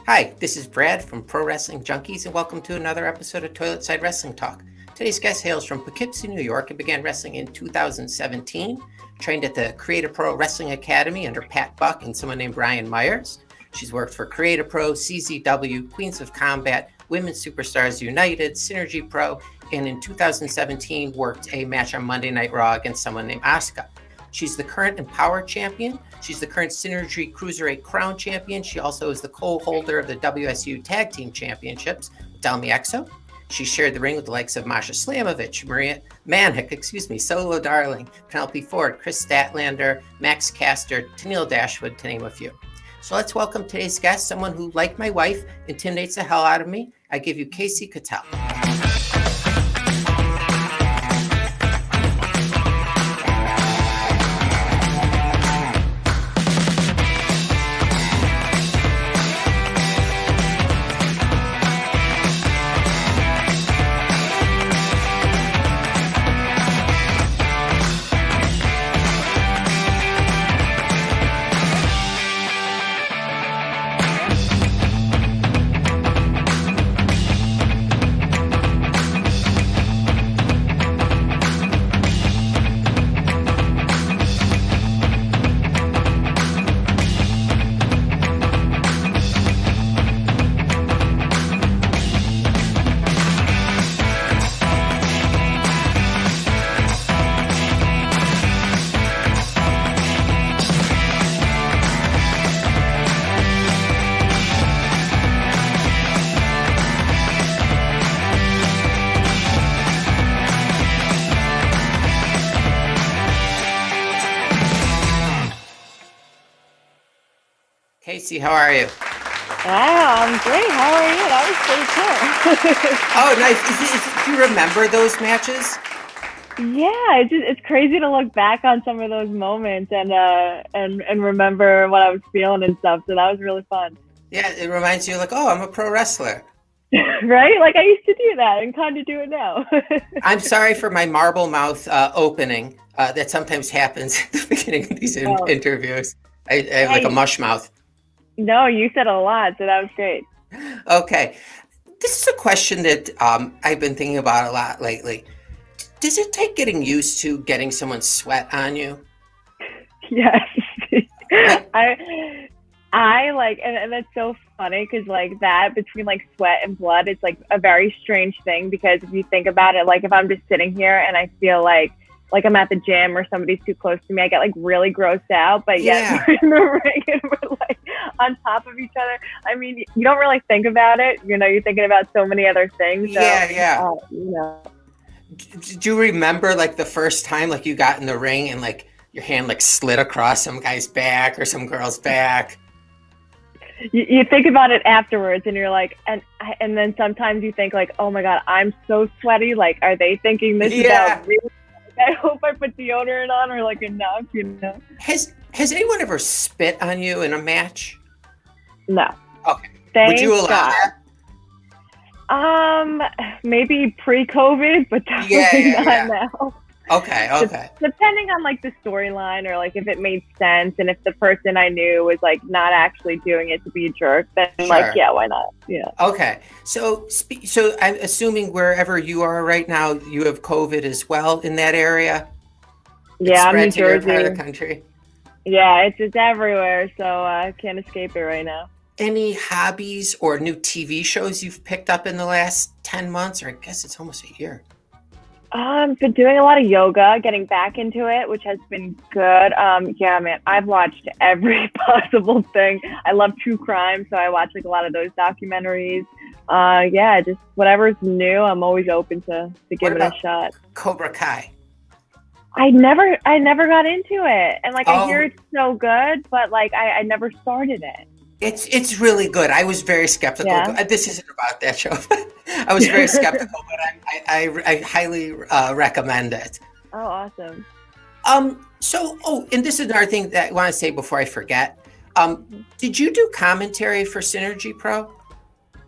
Hi, this is Brad from Pro Wrestling Junkies, and welcome to another episode of Toilet Side Wrestling Talk. Today's guest hails from Poughkeepsie, New York, and began wrestling in 2017. Trained at the Creative Pro Wrestling Academy under Pat Buck and someone named Brian Myers. She's worked for Creative Pro, CZW, Queens of Combat, Women's Superstars United, Synergy Pro, and in 2017 worked a match on Monday Night Raw against someone named Asuka. She's the current Empower champion. She's the current Synergy Cruiserweight Crown champion. She also is the co-holder of the WSU Tag Team Championships with Del Miexo. She shared the ring with the likes of Masha Slamovich, Maria Manic, Solo Darling, Penelope Ford, Chris Statlander, Max Caster, Tennille Dashwood, to name a few. So let's welcome today's guest, someone who, like my wife, intimidates the hell out of me. I give you Kasey Catal. Kasey, how are you? Wow, I'm great. How are you? That was pretty cool. Oh, nice. Do you remember those matches? Yeah, it's crazy to look back on some of those moments and remember what I was feeling and stuff. So that was really fun. Yeah, it reminds you like, oh, I'm a pro wrestler. Right? Like I used to do that and kind of do it now. I'm sorry for my marble mouth opening. That sometimes happens at the beginning of these interviews. I have like a mush mouth. No, you said a lot, so that was great. Okay. This is a question that I've been thinking about a lot lately. Does it take getting used to getting someone's sweat on you? Yes. I like, and that's so funny because like that between like sweat and blood, it's like a very strange thing because if you think about it, like if I'm just sitting here and I feel like I'm at the gym or somebody's too close to me, I get like really grossed out, but yet we're in the ring and we're like on top of each other. I mean, you don't really think about it. You know, you're thinking about so many other things. So, you know. Do you remember like the first time like you got in the ring and like your hand like slid across some guy's back or some girl's back? You think about it afterwards and you're like, and then sometimes you think like, oh my God, I'm so sweaty. Like, are they thinking this about me? I hope I put deodorant on or like enough, you know. Has anyone ever spit on you in a match? No. Okay. Thank Would you allow God. That? Maybe pre-COVID, but definitely not now. Okay. Depending on like the storyline or like if it made sense and if the person I knew was like not actually doing it to be a jerk, then like, yeah, why not? Yeah. Okay. So I'm assuming wherever you are right now, you have COVID as well in that area? Yeah, I'm in New Jersey. Your part of the country? Yeah, it's everywhere, so I can't escape it right now. Any hobbies or new TV shows you've picked up in the last 10 months, or I guess it's almost a year? Been doing a lot of yoga, getting back into it, which has been good. Yeah, man, I've watched every possible thing. I love true crime, so I watch like a lot of those documentaries. Yeah, just whatever's new, I'm always open to give it a shot. Cobra Kai? I never got into it, and like I hear it's so good, but like I never started it. It's really good. I was very skeptical. Yeah. This isn't about that show. I was very skeptical, but I highly recommend it. Oh, awesome. And this is another thing that I want to say before I forget. Did you do commentary for Synergy Pro?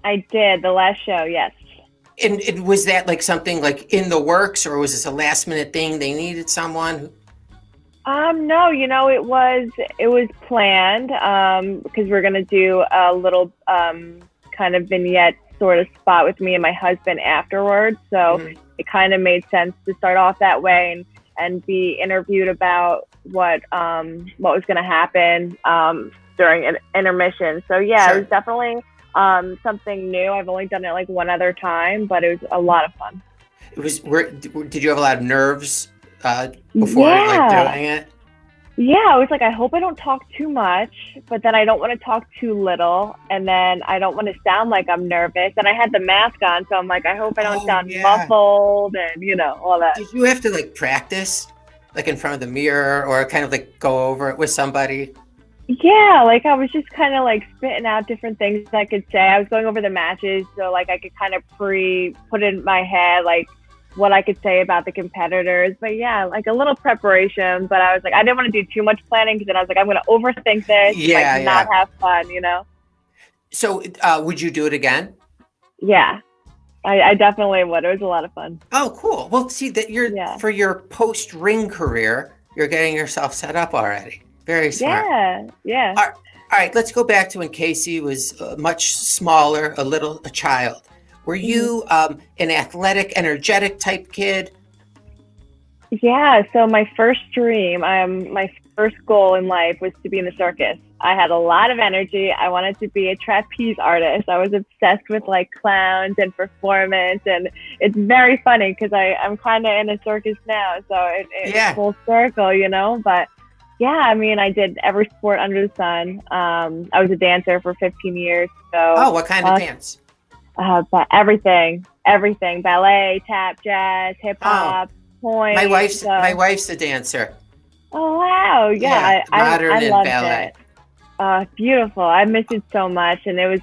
I did, the last show, yes. And was that like something like in the works, or was this a last minute thing? They needed someone? No, it was planned because we're gonna do a little kind of vignette sort of spot with me and my husband afterwards. So it kind of made sense to start off that way and be interviewed about what was gonna happen during an intermission. So yeah, Sure. It was definitely something new. I've only done it like one other time, but it was a lot of fun. Did you have a lot of nerves before like doing it? Yeah, I was like, I hope I don't talk too much, but then I don't want to talk too little, and then I don't want to sound like I'm nervous. And I had the mask on, so I'm like, I hope I don't sound muffled and all that. Did you have to like practice, like in front of the mirror, or kind of like go over it with somebody? Yeah, like I was just kind of like spitting out different things I could say. I was going over the matches, so like I could kind of put in my head like what I could say about the competitors. But yeah, like a little preparation, but I was like, I didn't want to do too much planning because then I was like, I'm going to overthink this, not have fun, So would you do it again? Yeah, I definitely would. It was a lot of fun. Oh, cool. Well, see that for your post-ring career, you're getting yourself set up already. Very smart. Yeah. All right, let's go back to when Kasey was much smaller, a child. Were you an athletic, energetic type kid? Yeah, so my first dream, my first goal in life was to be in the circus. I had a lot of energy. I wanted to be a trapeze artist. I was obsessed with like clowns and performance, and it's very funny because I'm kind of in a circus now, so it's full circle, But yeah, I mean, I did every sport under the sun. I was a dancer for 15 years. So. What kind of dance? But everything, ballet, tap, jazz, hip hop, pointe. My wife's a dancer. Oh wow, yeah, modern I and loved ballet. It. Beautiful. I missed it so much, and it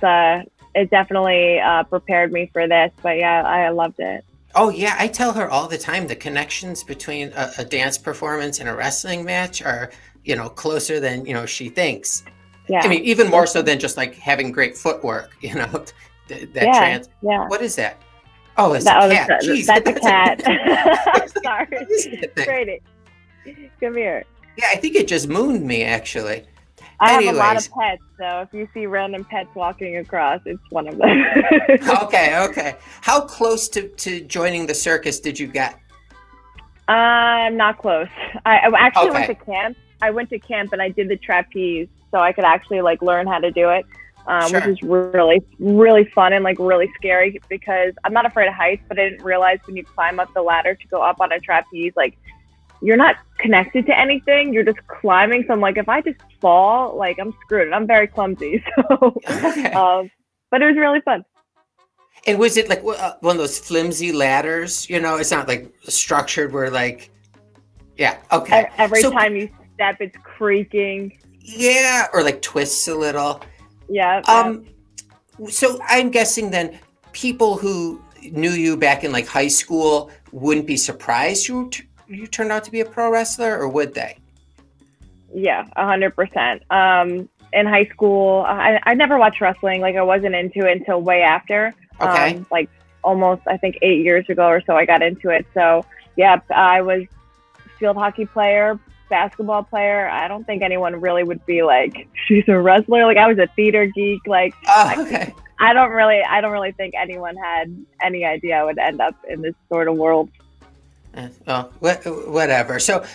definitely prepared me for this. But yeah, I loved it. Oh yeah, I tell her all the time the connections between a dance performance and a wrestling match are, closer than she thinks. Yeah. I mean, even more so than just like having great footwork, What is that? Oh, it's a cat. That's a cat. Sorry. Brady, come here. Yeah, I think it just mooned me, actually. I have a lot of pets, so if you see random pets walking across, it's one of them. Okay. How close to joining the circus did you get? I'm not close. I actually went to camp. I went to camp and I did the trapeze, so I could actually like learn how to do it. Which is really, really fun and like really scary because I'm not afraid of heights, but I didn't realize when you climb up the ladder to go up on a trapeze, like you're not connected to anything. You're just climbing. So I'm like, if I just fall, like I'm screwed. And I'm very clumsy. So, but it was really fun. And was it like one of those flimsy ladders? It's not like structured where like, okay. Every time you step, it's creaking. Yeah, or like twists a little. Yeah. So I'm guessing then people who knew you back in like high school wouldn't be surprised you turned out to be a pro wrestler, or would they? Yeah, 100%. In high school, I never watched wrestling. Like I wasn't into it until way after. Okay. Like almost, I think 8 years ago or so, I got into it. So yeah, I was a field hockey player, basketball player. I don't think anyone really would be like, she's a wrestler. Like I was a theater geek. Like okay. I don't really think anyone had any idea I would end up in this sort of world. Well, whatever. So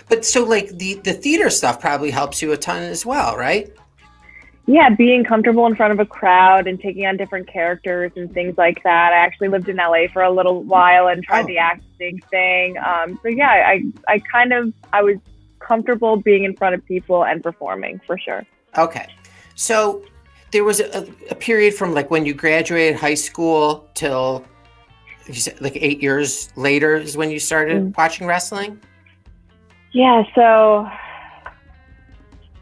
like the theater stuff probably helps you a ton as well, right? Yeah, being comfortable in front of a crowd and taking on different characters and things like that. I actually lived in LA for a little while and tried the acting thing. So yeah, I was comfortable being in front of people and performing for sure. Okay. So there was a period from like when you graduated high school till you said like 8 years later is when you started watching wrestling? Yeah, so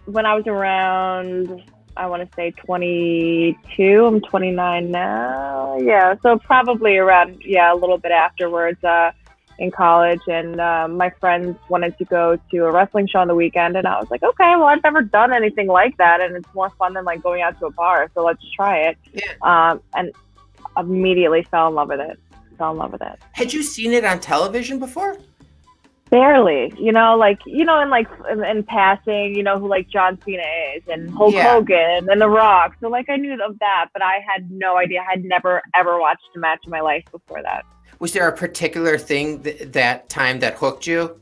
when I was around, I want to say 22, I'm 29 now. Yeah, so probably around, a little bit afterwards in college. And my friends wanted to go to a wrestling show on the weekend. And I was like, okay, well, I've never done anything like that. And it's more fun than like going out to a bar. So let's try it. Yeah. And immediately fell in love with it. Had you seen it on television before? Barely, in passing, who like John Cena is and Hulk Yeah. Hogan and The Rock. So like I knew of that, but I had no idea. I had never ever watched a match in my life before that. Was there a particular thing that time that hooked you?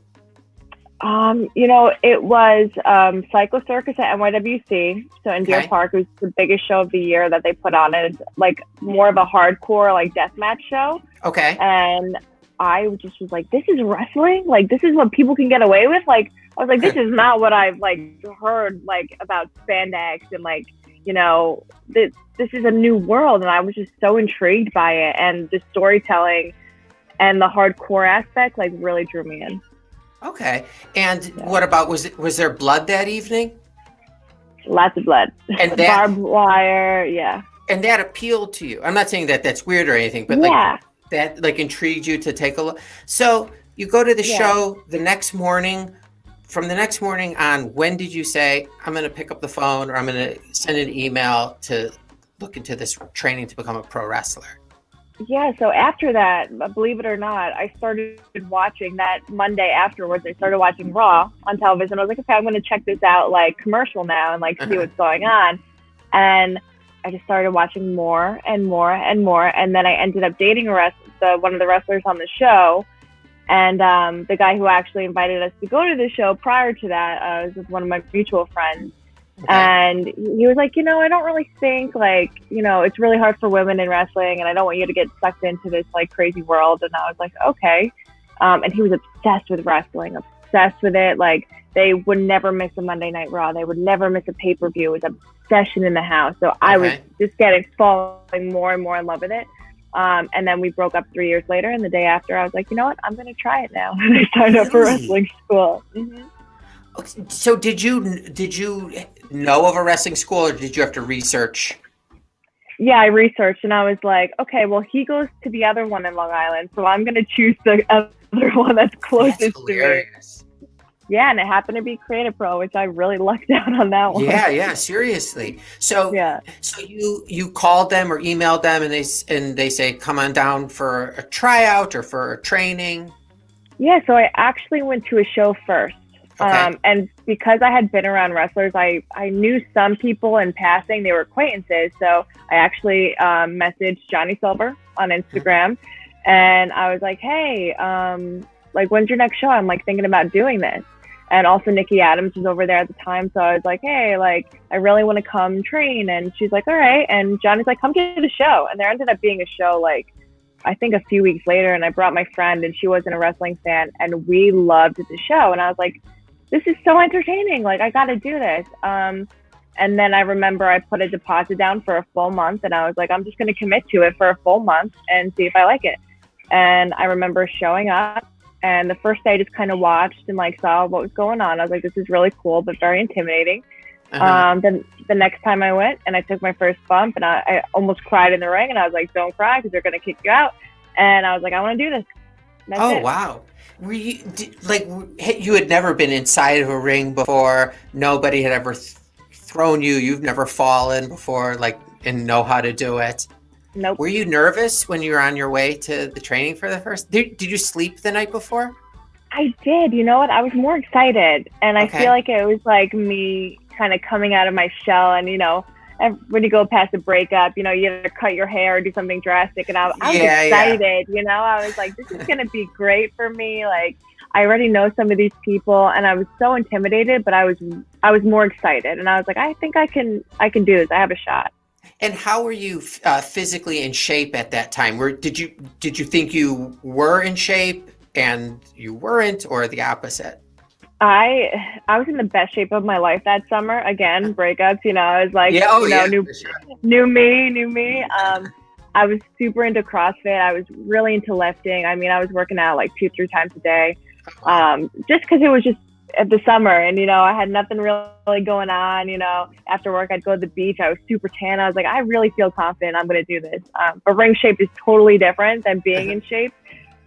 It was Cycle Circus at NYWC. So in Deer Okay. Park, it was the biggest show of the year that they put on. It's like more of a hardcore like deathmatch show. Okay. And I just was like, this is wrestling? Like, this is what people can get away with? Like, I was like, this is not what I've like heard like about spandex and like, this is a new world. And I was just so intrigued by it, and the storytelling and the hardcore aspect like really drew me in. Okay. And what about, was there blood that evening? Lots of blood. And that, Barbed wire, yeah. and that appealed to you. I'm not saying that that's weird or anything, but Yeah. like that like intrigued you to take a look. So you go to the show the next morning. From the next morning on, when did you say, I'm going to pick up the phone or I'm going to send an email to look into this training to become a pro wrestler? Yeah, so after that, believe it or not, I started watching that Monday afterwards. I started watching Raw on television. I was like, okay, I'm going to check this out, like, commercial now and, like, see what's going on. And I just started watching more and more and more. And then I ended up dating one of the wrestlers on the show. And the guy who actually invited us to go to the show prior to that was one of my mutual friends. Okay. And he was like, I don't really think like, it's really hard for women in wrestling, and I don't want you to get sucked into this like crazy world. And I was like, okay. And he was obsessed with wrestling, obsessed with it. Like they would never miss a Monday Night Raw. They would never miss a pay-per-view. It was an obsession in the house. So I was just falling more and more in love with it. And then we broke up 3 years later, and the day after I was like, you know what, I'm going to try it now. And I signed up for wrestling school. Mm-hmm. So did you know of a wrestling school, or did you have to research? Yeah, I researched, and I was like, okay, well, he goes to the other one in Long Island, so I'm going to choose the other one that's closest to me. Yeah, and it happened to be Creative Pro, which I really lucked out on that one. Yeah, seriously. So so you called them or emailed them, and they say, come on down for a tryout or for a training? Yeah, so I actually went to a show first. Okay. And because I had been around wrestlers, I knew some people in passing. They were acquaintances. So I actually messaged Johnny Silver on Instagram, and I was like, hey, like, when's your next show? I'm like thinking about doing this. And also Nikki Adams was over there at the time. So I was like, hey, like, I really want to come train. And she's like, all right. And Johnny's like, come to the show. And there ended up being a show like, I think a few weeks later, and I brought my friend, and she wasn't a wrestling fan, and we loved the show. And I was like, this is so entertaining. Like, I got to do this. And then I remember I put a deposit down for a full month, and I was like, I'm just going to commit to it for a full month and see if I like it. And I remember showing up, and the first day I just kind of watched and like saw what was going on. I was like, this is really cool, but very intimidating. Then the next time I went and I took my first bump, and I almost cried in the ring, and I was like, don't cry because they're going to kick you out. And I was like, I want to do this. That's it. Wow. Were you you had never been inside of a ring before? Nobody had ever thrown you. You've never fallen before, like, and know how to do it. Nope. Were you nervous when you were on your way to the training for the first? Did you sleep the night before? I did. You know what? I was more excited, and I feel like it was like me kind of coming out of my shell. And when you go past a breakup, you either cut your hair or do something drastic. And I was excited. I was like, this is going to be great for me. Like, I already know some of these people, and I was so intimidated, but I was more excited. And I was like, I think I can do this. I have a shot. And how were you physically in shape at that time? Did you think you were in shape and you weren't, or the opposite? I was in the best shape of my life that summer. Again, breakups, I was like, new me. I was super into CrossFit. I was really into lifting. I mean, I was working out like 2-3 times a day, just because it was just the summer, and I had nothing really going on. After work I'd go to the beach. I was super tan. I was like, I really feel confident I'm going to do this. But ring shape is totally different than being in shape.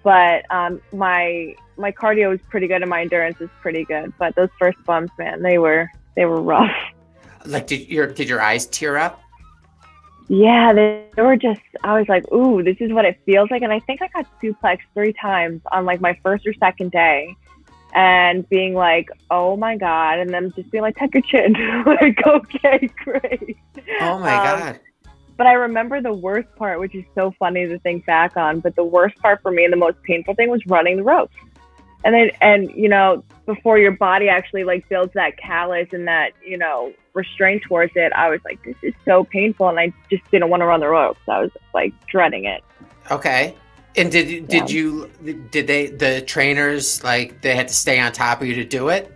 But my cardio was pretty good and my endurance was pretty good. But those first bumps, man, they were rough. Like, did your eyes tear up? Yeah, they were just, I was like, ooh, this is what it feels like. And I think I got suplexed 3 times on like my first or second day. and being like, oh my God, and then just being like, tuck your chin. Like, okay, great. Oh my God. But I remember the worst part, which is so funny to think back on, but the worst part for me and the most painful thing was running the ropes. And you know, before your body actually like builds that callus and that, you know, restraint towards it, I was like, this is so painful, and I just didn't want to run the ropes. I was like dreading it. Okay. And did the trainers, like, they had to stay on top of you to do it?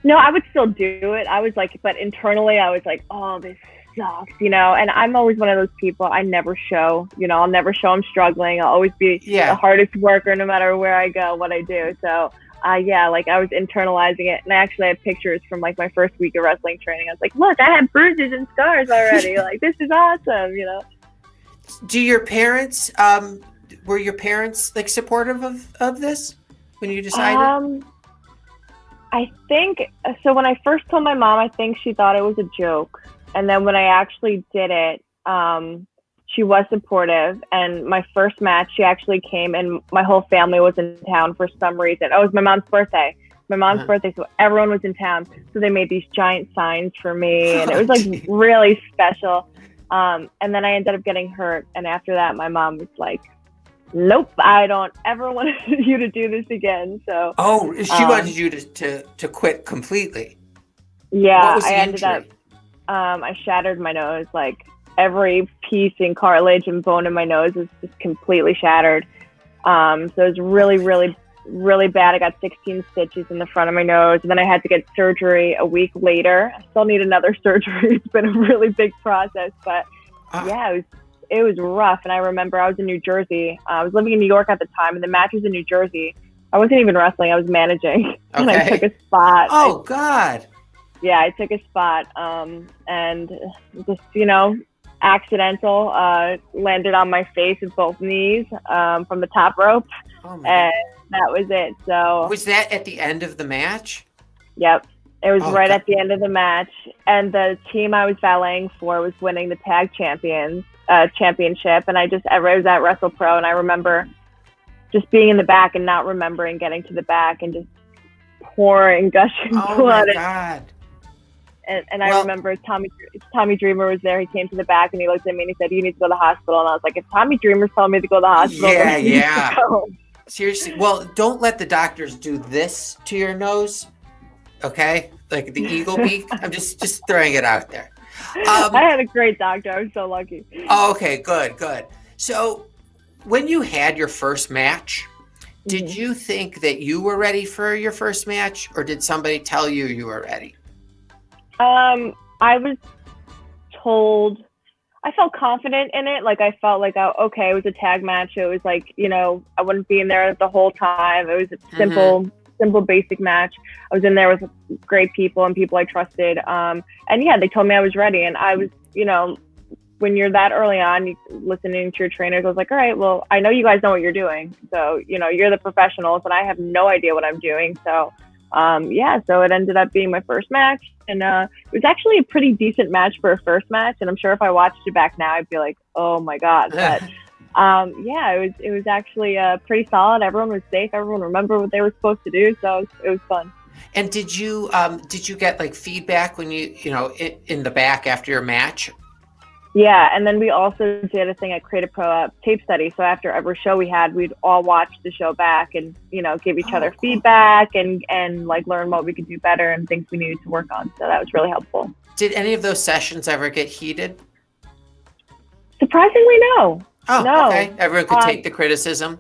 No, I would still do it. I was like, but internally I was like, oh, this sucks, you know. And I'm always one of those people, I never show, you know, I'll never show I'm struggling. I'll always be the hardest worker no matter where I go, what I do. So yeah, like I was internalizing it. And I actually had pictures from like my first week of wrestling training. I was like, look, I have bruises and scars already. Like, this is awesome, you know. Do your parents, were your parents like supportive of this when you decided? I think so. When I first told my mom, I think she thought it was a joke. And then when I actually did it, she was supportive. And my first match, she actually came, and my whole family was in town for some reason. Oh, it was my mom's birthday. My mom's birthday, so everyone was in town. So they made these giant signs for me, and it was like really special. And then I ended up getting hurt. And after that, my mom was like, nope, I don't ever want you to do this again. So she wanted you to quit completely. Yeah, what was the I ended injury? up I shattered my nose. Like every piece and cartilage and bone in my nose was just completely shattered. So it was really, really, really bad. I got 16 stitches in the front of my nose, and then I had to get surgery a week later. I still need another surgery. It's been a really big process, but yeah, it was rough. And I remember I was in New Jersey. I was living in New York at the time, and the match was in New Jersey. I wasn't even wrestling. I was managing. And I took a spot. Oh, God. Yeah, I took a spot. And just, you know, accidental, landed on my face with both knees from the top rope. Oh, and that was it. So was that at the end of the match? Yep. It was right at the end of the match. And the team I was valeting for was winning the tag championship. And I was at WrestlePro, and I remember just being in the back and not remembering getting to the back and just pouring, gushing blood. Oh my God. And I remember Tommy Dreamer was there. He came to the back and he looked at me and he said, you need to go to the hospital. And I was like, if Tommy Dreamer's telling me to go to the hospital, yeah. Seriously. Well, don't let the doctors do this to your nose. Okay? Like the eagle beak. I'm just throwing it out there. I had a great doctor. I was so lucky. Oh, okay. Good. So when you had your first match, did you think that you were ready for your first match, or did somebody tell you you were ready? I was told, I felt confident in it. Like I felt like, it was a tag match. It was like, you know, I wouldn't be in there the whole time. It was a simple, basic match. I was in there with great people and people I trusted. And yeah, they told me I was ready. And I was, you know, when you're that early on, listening to your trainers, I was like, all right, well, I know you guys know what you're doing. So, you know, you're the professionals and I have no idea what I'm doing. So, so it ended up being my first match. And it was actually a pretty decent match for a first match. And I'm sure if I watched it back now, I'd be like, oh my God. But it was actually pretty solid. Everyone was safe. Everyone remembered what they were supposed to do. So it was fun. And did you get like feedback when you know, in the back after your match? Yeah, and then we also did a thing at Creative Pro, tape study. So after every show we had, we'd all watch the show back and, you know, give each other feedback and like learn what we could do better and things we needed to work on. So that was really helpful. Did any of those sessions ever get heated? Surprisingly, no. Oh, no. Okay. Everyone could take the criticism?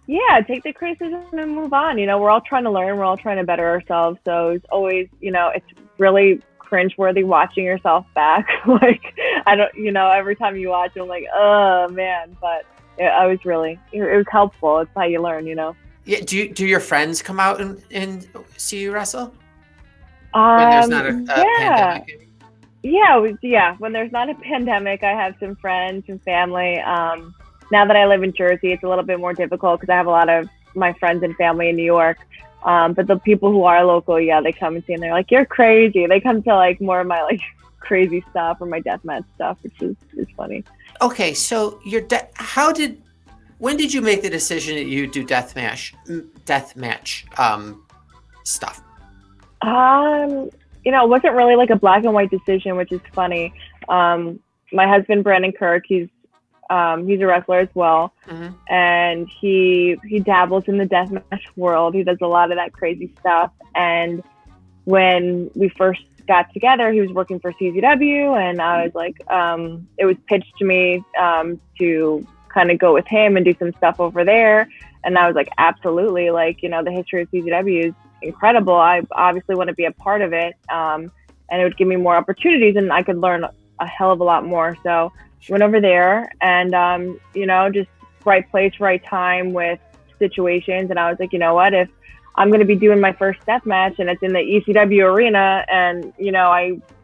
Yeah, take the criticism and move on. You know, we're all trying to learn. We're all trying to better ourselves. So it's always, you know, it's really cringeworthy watching yourself back. Like, I don't, you know, every time you watch it, I'm like, oh man, but it was helpful. It's how you learn, you know. Yeah. Do your friends come out and see you wrestle? When there's not a pandemic? Yeah. When there's not a pandemic, I have some friends and family. Now that I live in Jersey, it's a little bit more difficult because I have a lot of my friends and family in New York. But the people who are local, yeah, they come and see and they're like, you're crazy. They come to like more of my like crazy stuff or my deathmatch stuff, which is funny. Okay, so when did you make the decision that you do deathmatch? stuff? You know, it wasn't really like a black and white decision, which is funny. My husband, Brandon Kirk, he's a wrestler as well. Mm-hmm. And he dabbles in the deathmatch world. He does a lot of that crazy stuff. And when we first got together, he was working for CZW, and I was like, it was pitched to me to kind of go with him and do some stuff over there. And I was like, absolutely. Like, you know, the history of CZW is incredible. I obviously want to be a part of it. And it would give me more opportunities, and I could learn a hell of a lot more. So went over there, and, you know, just right place, right time with situations. And I was like, you know what, if I'm going to be doing my first death match and it's in the ECW arena, and, you know,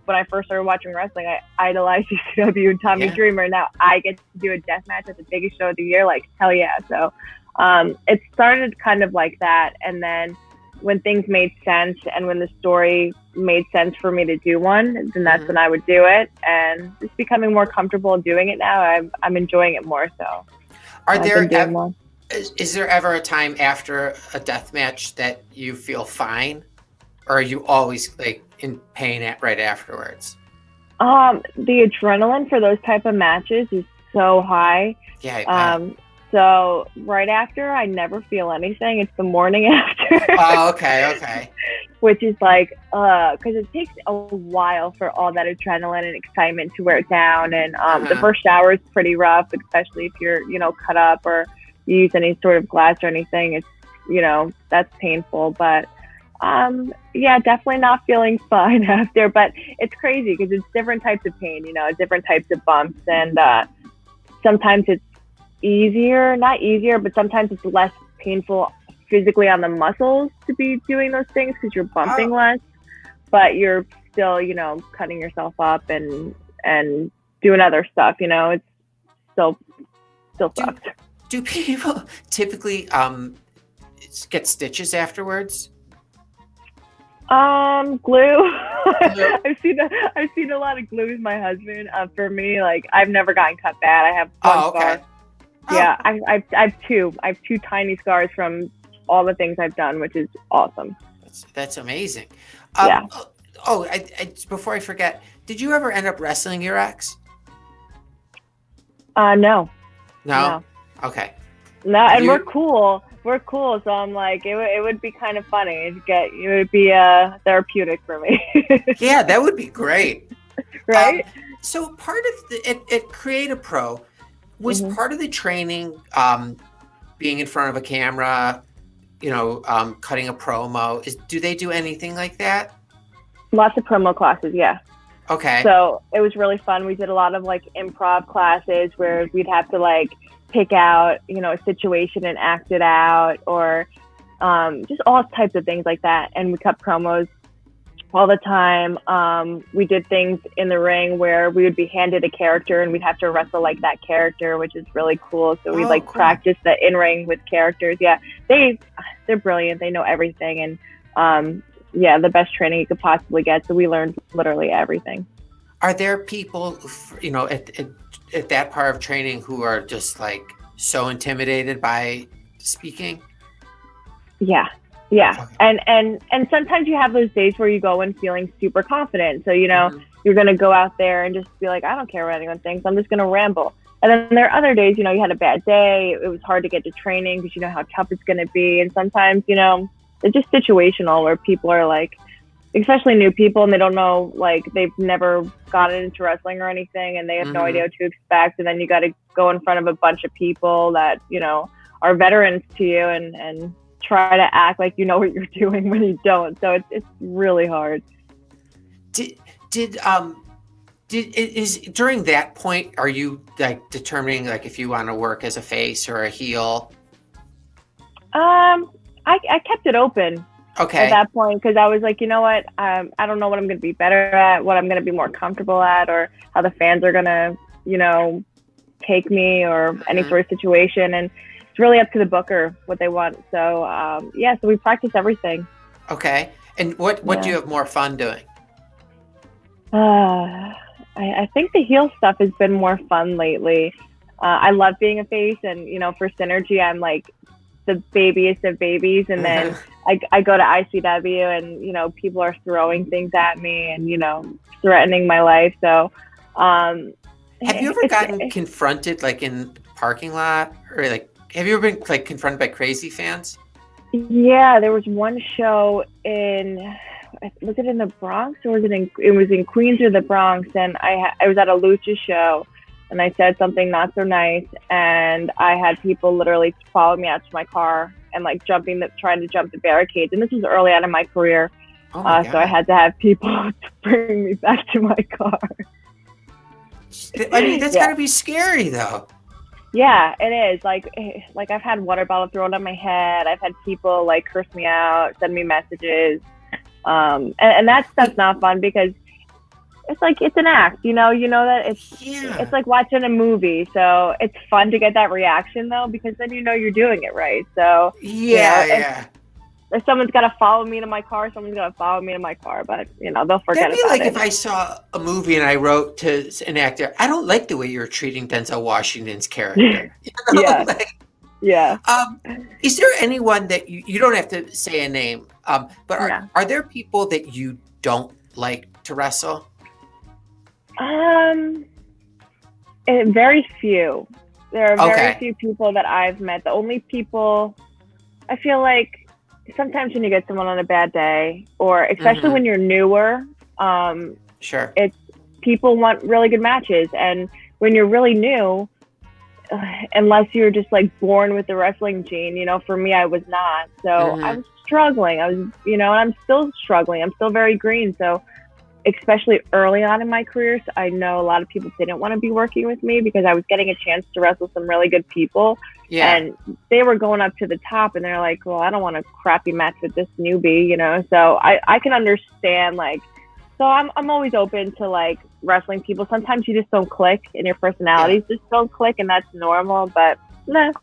when I first started watching wrestling, I idolized ECW and Tommy Dreamer. Now I get to do a death match at the biggest show of the year. Like, hell yeah. So it started kind of like that. And then when things made sense and when the story made sense for me to do one, then that's when I would do it. And just becoming more comfortable doing it now, I'm enjoying it more. So is there ever a time after a death match that you feel fine, or are you always like in pain right afterwards? The adrenaline for those type of matches is so high. Yeah. So right after, I never feel anything. It's the morning after. Oh, okay. Which is like, because it takes a while for all that adrenaline and excitement to wear down. And the first shower is pretty rough, especially if you're, you know, cut up or you use any sort of glass or anything. It's, you know, that's painful. But yeah, definitely not feeling fine after. But it's crazy because it's different types of pain, you know, different types of bumps. And sometimes it's not easier, but sometimes it's less painful physically on the muscles to be doing those things because you're bumping less, but you're still, you know, cutting yourself up and doing other stuff, you know. It's still sucks. Do people typically get stitches afterwards? Glue. I've seen a lot of glue with my husband. For me, like, I've never gotten cut bad. I have one scar. Yeah, I have two. I have two tiny scars from all the things I've done, which is awesome. That's amazing. Yeah. Before I forget, did you ever end up wrestling your ex? No. No? Okay. No, and we're cool. So I'm like, it would be kind of funny. It would be therapeutic for me. Yeah, that would be great. Right? So part of at Create a Pro was part of the training, being in front of a camera, you know, cutting a promo. Do they do anything like that? Lots of promo classes, yeah. Okay. So it was really fun. We did a lot of like improv classes where we'd have to like pick out, you know, a situation and act it out, or just all types of things like that. And we cut promos all the time. We did things in the ring where we would be handed a character and we'd have to wrestle like that character, which is really cool. So we practice the in-ring with characters. Yeah, they're brilliant. They know everything. And yeah, the best training you could possibly get. So we learned literally everything. Are there people, you know, at that part of training who are just like so intimidated by speaking? Yeah. And sometimes you have those days where you go in feeling super confident. So, you know, you're going to go out there and just be like, I don't care what anyone thinks. I'm just going to ramble. And then there are other days, you know, you had a bad day. It was hard to get to training because you know how tough it's going to be. And sometimes, you know, it's just situational where people are like, especially new people, and they don't know, like, they've never gotten into wrestling or anything, and they have no idea what to expect. And then you got to go in front of a bunch of people that, you know, are veterans to you and try to act like you know what you're doing when you don't. So it's really hard. Is during that point, are you like determining like if you want to work as a face or a heel? I kept it open. Okay. At that point, because I was like, you know what, I don't know what I'm going to be better at, what I'm going to be more comfortable at, or how the fans are going to, you know, take me, or any sort of situation. And it's really up to the booker what they want. So so we practice everything. Okay. And what do you have more fun doing? I think the heel stuff has been more fun lately. I love being a face, and, you know, for Synergy, I'm like the babiest of babies, and then I go to ICW, and people are throwing things at me and threatening my life. So have you ever gotten confronted like in the parking lot, or like have you ever been like confronted by crazy fans? Yeah, there was one show was it in the Bronx, or it was in Queens or the Bronx, and I was at a lucha show, and I said something not so nice, and I had people literally follow me out to my car and like trying to jump the barricades, and this was early on in my career. So I had to have people bring me back to my car. I mean, that's gotta be scary though. Yeah, it is. Like I've had water bottle thrown on my head. I've had people like curse me out, send me messages. And that stuff's not fun because it's like, it's an act, that it's like watching a movie. So it's fun to get that reaction though, because then you're doing it right. So if someone's got to follow me to my car, someone's got to follow me to my car, but they'll forget That'd be about like it. if I saw a movie and I wrote to an actor, I don't like the way you're treating Denzel Washington's character. Yeah. Is there anyone that you don't have to say a name, but are there people that you don't like to wrestle? Very few. There are very few people that I've met. The only people, I feel like sometimes when you get someone on a bad day, or especially when you're newer, it's people want really good matches, and when you're really new, unless you're just like born with the wrestling gene, for me, I was not. So I was struggling. And I'm still struggling. I'm still very green. So especially early on in my career, so I know a lot of people didn't want to be working with me because I was getting a chance to wrestle some really good people. Yeah. And they were going up to the top, and they're like, well, I don't want a crappy match with this newbie, So I can understand, so I'm always open to like wrestling people. Sometimes you just don't click, and your personalities just don't click, and that's normal, but nah.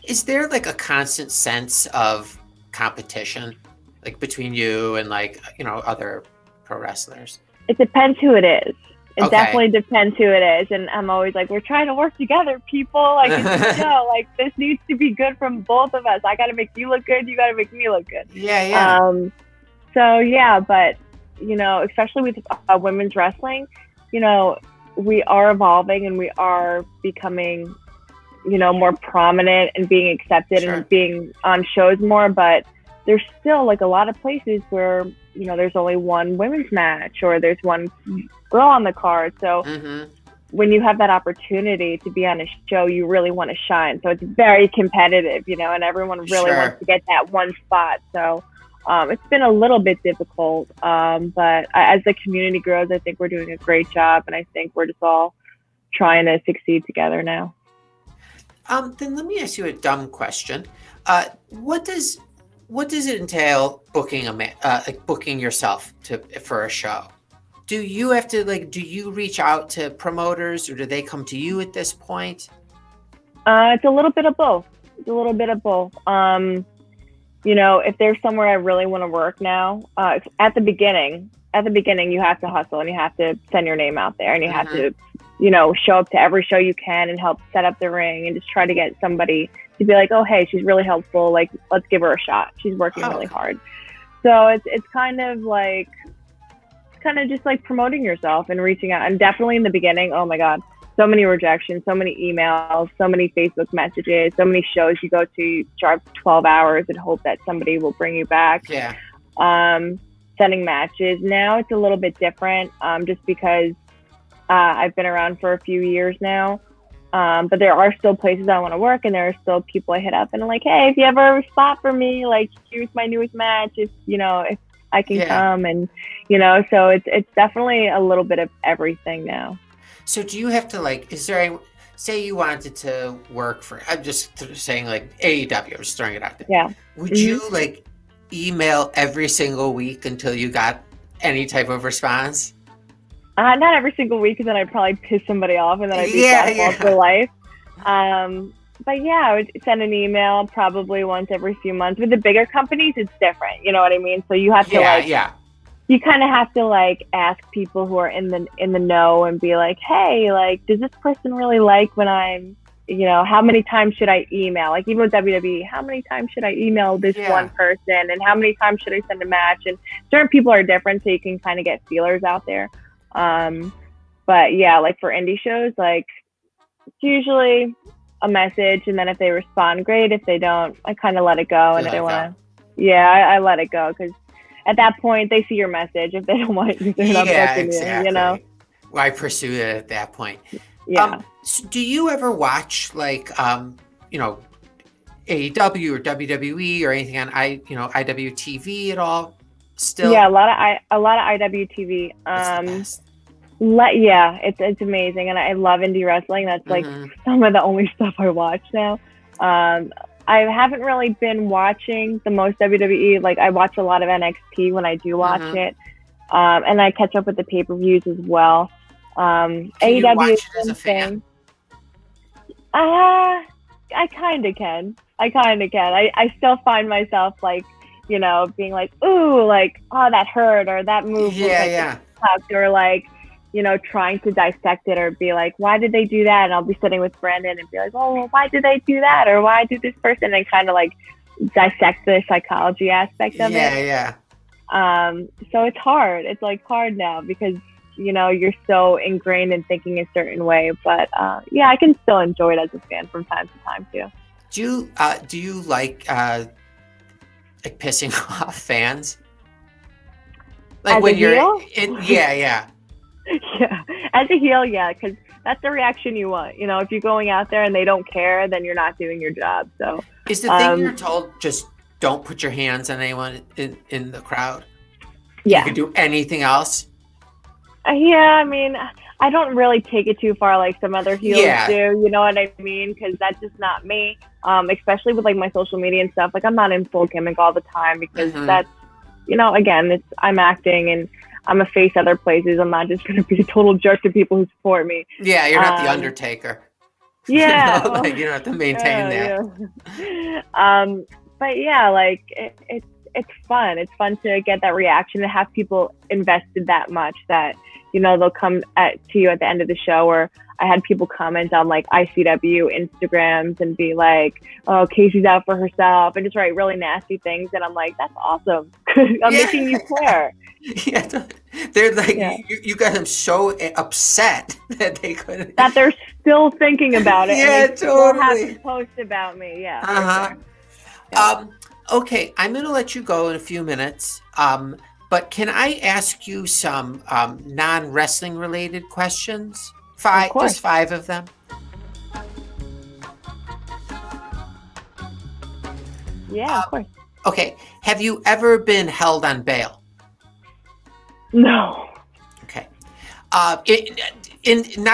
Is there like a constant sense of competition, like between you and like, other pro wrestlers? It depends who it is. It definitely depends who it is. And I'm always like, we're trying to work together, people. Like, it's a show. Like, this needs to be good from both of us. I got to make you look good. You got to make me look good. Yeah. So, yeah, but, especially with women's wrestling, we are evolving, and we are becoming, more prominent and being accepted and being on shows more. But there's still like a lot of places where, there's only one women's match, or there's one girl on the card. So when you have that opportunity to be on a show, you really want to shine. So it's very competitive, and everyone really wants to get that one spot. So it's been a little bit difficult. But as the community grows, I think we're doing a great job, and I think we're just all trying to succeed together now. Then let me ask you a dumb question. What does it entail booking booking yourself for a show? Do you have to do you reach out to promoters, or do they come to you at this point? It's a little bit of both. If there's somewhere I really want to work now, at the beginning you have to hustle, and you have to send your name out there, and you have to, show up to every show you can and help set up the ring, and just try to get somebody to be like, oh, hey, she's really helpful. Like, let's give her a shot. She's working really hard. So it's kind of just like promoting yourself and reaching out. And definitely in the beginning, oh my God, so many rejections, so many emails, so many Facebook messages, so many shows you go to, you drive 12 hours and hope that somebody will bring you back. Yeah. Setting matches. Now it's a little bit different, just because I've been around for a few years now. But there are still places I want to work, and there are still people I hit up, and I'm like, hey, if you ever have a spot for me, like, here's my newest match, if I can come, and so it's definitely a little bit of everything now. So do you have to say you wanted to work for, I'm just saying like AEW, I'm just throwing it out there. Yeah. Would you email every single week until you got any type of response? Not every single week, because then I'd probably piss somebody off, and then I'd be sad for life. But yeah, I would send an email probably once every few months. With the bigger companies, it's different. You know what I mean? So you have to you kind of have to ask people who are in the know, and be like, hey, does this person really like when I'm how many times should I email? Like even with WWE, how many times should I email this one person, and how many times should I send a match? And certain people are different, so you can kind of get feelers out there. But yeah, like for indie shows, like it's usually a message, and then if they respond, great. If they don't, I kind of let it go. And if they want to, I let it go, because at that point they see your message. If they don't want you, they're not booking exactly. Why pursue it at that point? Yeah. So do you ever watch like AEW or WWE or anything on IWTV at all? Still, yeah, a lot of IWTV. It's amazing, and I love indie wrestling. That's like some of the only stuff I watch now. I haven't really been watching the most WWE. Like I watch a lot of NXT when I do watch it, and I catch up with the pay-per-views as well. AEW is as a fan? I kind of can. I still find myself like, being like, ooh, like, oh, that hurt, or that move sucked, or like, trying to dissect it, or be like, why did they do that? And I'll be sitting with Brandon and be like, oh, well, why did they do that? Or why did this person? And kind of like dissect the psychology aspect of it. So it's hard. It's like hard now because, you're so ingrained in thinking a certain way. But I can still enjoy it as a fan from time to time too. Do you like pissing off fans? Like as when a you're heel? Yeah, as a heel, because that's the reaction you want. If you're going out there and they don't care, then you're not doing your job. So is the thing you're told just don't put your hands on anyone in the crowd? Yeah, you can do anything else. I mean, I don't really take it too far like some other heels do. You know what I mean? Because that's just not me. Especially with like my social media and stuff. Like I'm not in full gimmick all the time because that's, again, I'm acting and I'm a face other places. I'm not just going to be a total jerk to people who support me. Yeah, you're not the Undertaker. Yeah. Like you don't have to maintain that. Yeah. But yeah, like it's fun. It's fun to get that reaction and have people invested that much that, they'll come to you at the end of the show. Or I had people comment on like ICW Instagrams and be like, oh, Kasey's out for herself, and just write really nasty things. And I'm like, that's awesome. I'm making you care. Yeah, they're like, you got them so upset that they couldn't. That they're still thinking about it. Yeah, and they still have to post about me. Yeah. Sure. Okay, I'm going to let you go in a few minutes. But can I ask you some non-wrestling related questions? Just 5 of them. Yeah, of course. Okay. Have you ever been held on bail? No. Okay. Not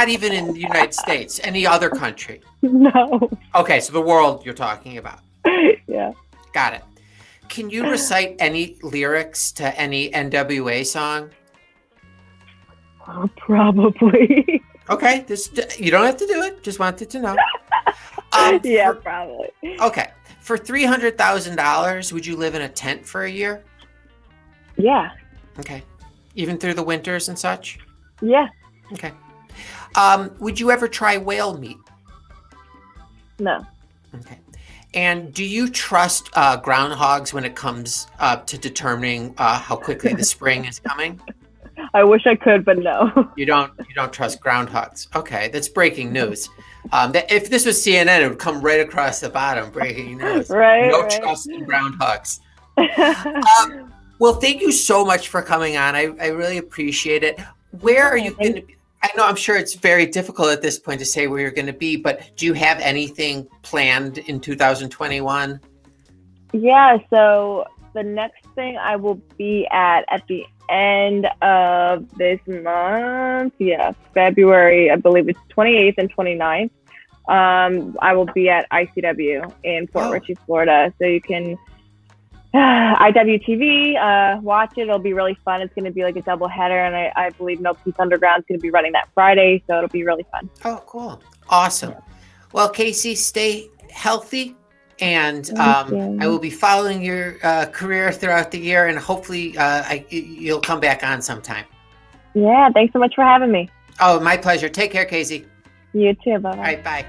even in the United States, any other country? No. Okay, so the world you're talking about. Yeah. Got it. Can you recite any lyrics to any NWA song? Probably. Okay, you don't have to do it. Just wanted to know. Probably. Okay, for $300,000, would you live in a tent for a year? Yeah. Okay, even through the winters and such? Yeah. Okay. Would you ever try whale meat? No. Okay. And do you trust groundhogs when it comes to determining how quickly the spring is coming? I wish I could, but no. You don't trust groundhogs. Okay, that's breaking news. If this was CNN, it would come right across the bottom. Breaking news. Right. No trust in groundhogs. Well, thank you so much for coming on. I really appreciate it. Where are you going to be? I know I'm sure it's very difficult at this point to say where you're going to be, but do you have anything planned in 2021? Yeah, so the next thing I will be at the end of this month, February, I believe it's 28th and 29th, I will be at ICW in Port Richey, Florida. So you can IWTV, watch it. It'll be really fun. It's going to be like a double header, and I believe No Peace Underground is going to be running that Friday, so it'll be really fun. Oh, cool. Awesome. Yeah. Well, Kasey, stay healthy, and I will be following your career throughout the year, and hopefully you'll come back on sometime. Yeah, thanks so much for having me. Oh, my pleasure. Take care, Kasey. You too. Bye-bye. All right, bye.